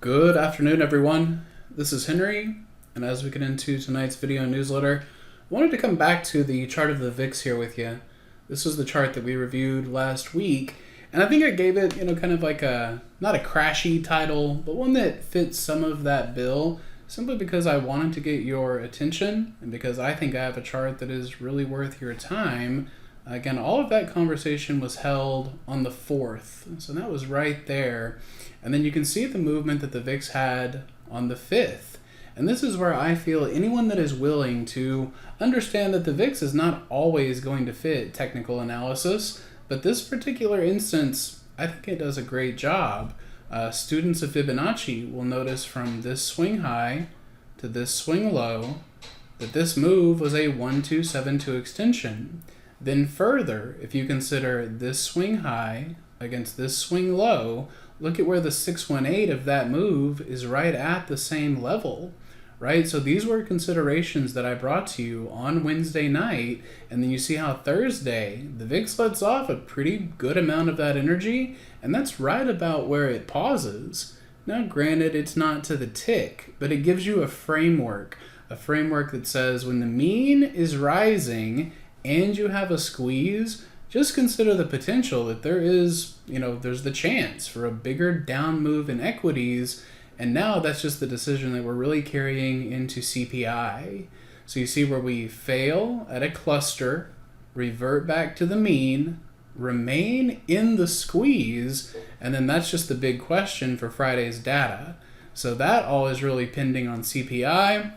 Good afternoon, everyone. This is Henry, and as we get into tonight's video newsletter, I wanted to come back to the chart of the VIX here with you. This was the chart that we reviewed last week, and I think I gave it, kind of like not a crashy title, but one that fits some of that bill, simply because I wanted to get your attention, and because I think I have a chart that is really worth your time. Again, all of that conversation was held on the 4th, so that was right there. And then you can see the movement that the VIX had on the 5th. And this is where I feel anyone that is willing to understand that the VIX is not always going to fit technical analysis, but this particular instance, I think it does a great job. Students of Fibonacci will notice from this swing high to this swing low that this move was a 1272 extension. Then further, if you consider this swing high against this swing low, look at where the 618 of that move is right at the same level, right? So these were considerations that I brought to you on Wednesday night, and then you see how Thursday, the VIX lets off a pretty good amount of that energy, and that's right about where it pauses. Now, granted, it's not to the tick, but it gives you a framework that says when the mean is rising and you have a squeeze, just consider the potential that there is, there's the chance for a bigger down move in equities. And now that's just the decision that we're really carrying into CPI. So you see where we fail at a cluster, revert back to the mean, remain in the squeeze, and then that's just the big question for Friday's data. So that all is really pending on CPI.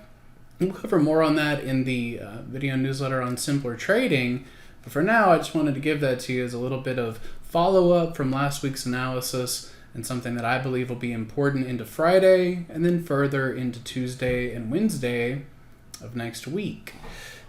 We'll cover more on that in the video newsletter on simpler trading. But for now, I just wanted to give that to you as a little bit of follow-up from last week's analysis and something that I believe will be important into Friday and then further into Tuesday and Wednesday of next week.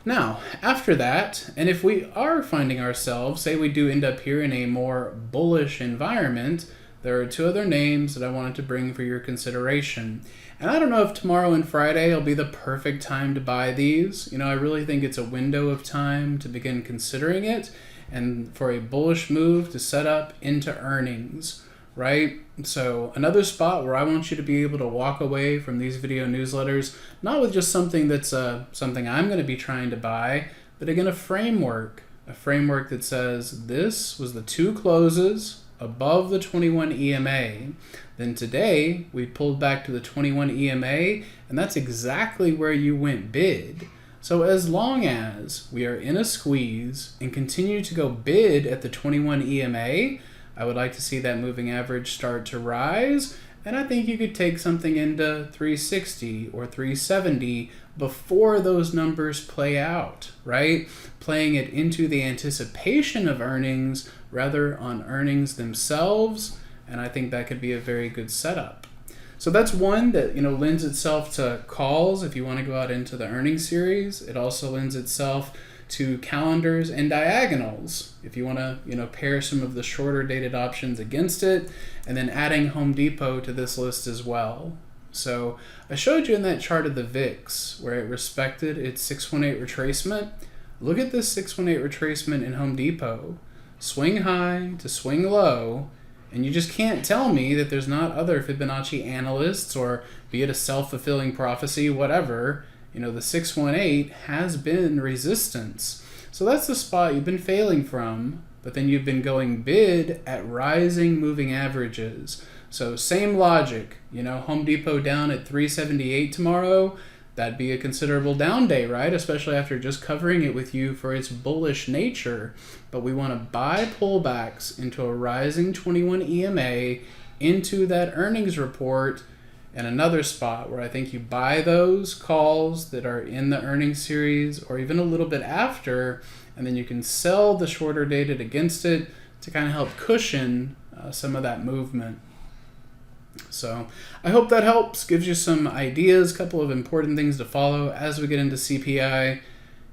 Now, after that, and if we are finding ourselves, say we do end up here in a more bullish environment, there are two other names that I wanted to bring for your consideration. And I don't know if tomorrow and Friday will be the perfect time to buy these. I really think it's a window of time to begin considering it and for a bullish move to set up into earnings, right? So another spot where I want you to be able to walk away from these video newsletters, not with just something that's something I'm going to be trying to buy, but again, a framework that says this was the two closes above the 21 EMA. Then today we pulled back to the 21 EMA, and that's exactly where you went bid. So as long as we are in a squeeze and continue to go bid at the 21 EMA, I would like to see that moving average start to rise, and I think you could take something into 360 or 370 before those numbers play out, right? Playing it into the anticipation of earnings rather on earnings themselves, and I think that could be a very good setup. So that's one that lends itself to calls if you want to go out into the earnings series. It also lends itself to calendars and diagonals if you want to pair some of the shorter dated options against it, and then adding Home Depot to this list as well. So I showed you in that chart of the VIX where it respected its 618 retracement. Look at this 618 retracement in Home Depot. Swing high to swing low, and you just can't tell me that there's not other Fibonacci analysts, or be it a self-fulfilling prophecy, whatever, the 618 has been resistance. So that's the spot you've been failing from, but then you've been going bid at rising moving averages. So same logic, Home Depot down at 378 tomorrow, that'd be a considerable down day, right? Especially after just covering it with you for its bullish nature. But we want to buy pullbacks into a rising 21 EMA into that earnings report. And another spot where I think you buy those calls that are in the earnings series or even a little bit after, and then you can sell the shorter dated against it to kind of help cushion some of that movement. So I hope that helps, gives you some ideas, a couple of important things to follow as we get into CPI.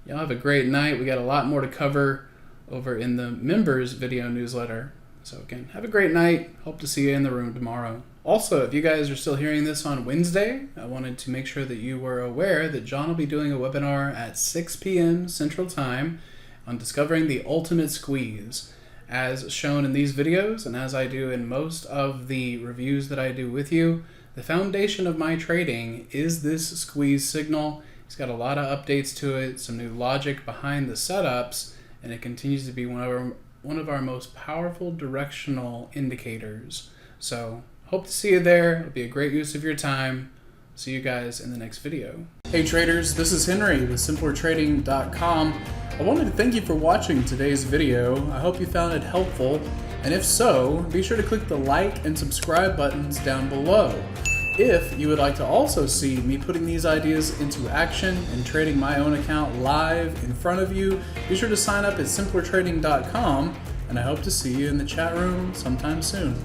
Y'all have a great night. We got a lot more to cover over in the members video newsletter. So again, have a great night. Hope to see you in the room tomorrow. Also, if you guys are still hearing this on Wednesday, I wanted to make sure that you were aware that John will be doing a webinar at 6 p.m. Central Time on discovering the ultimate squeeze. As shown in these videos, and as I do in most of the reviews that I do with you, the foundation of my trading is this squeeze signal. It's got a lot of updates to it, some new logic behind the setups, and it continues to be one of our most powerful directional indicators. So hope to see you there. It'll be a great use of your time. See you guys in the next video. Hey traders, this is Henry with simplertrading.com. I wanted to thank you for watching today's video. I hope you found it helpful, and if so, be sure to click the like and subscribe buttons down below. If you would like to also see me putting these ideas into action and trading my own account live in front of you, be sure to sign up at simplertrading.com, and I hope to see you in the chat room sometime soon.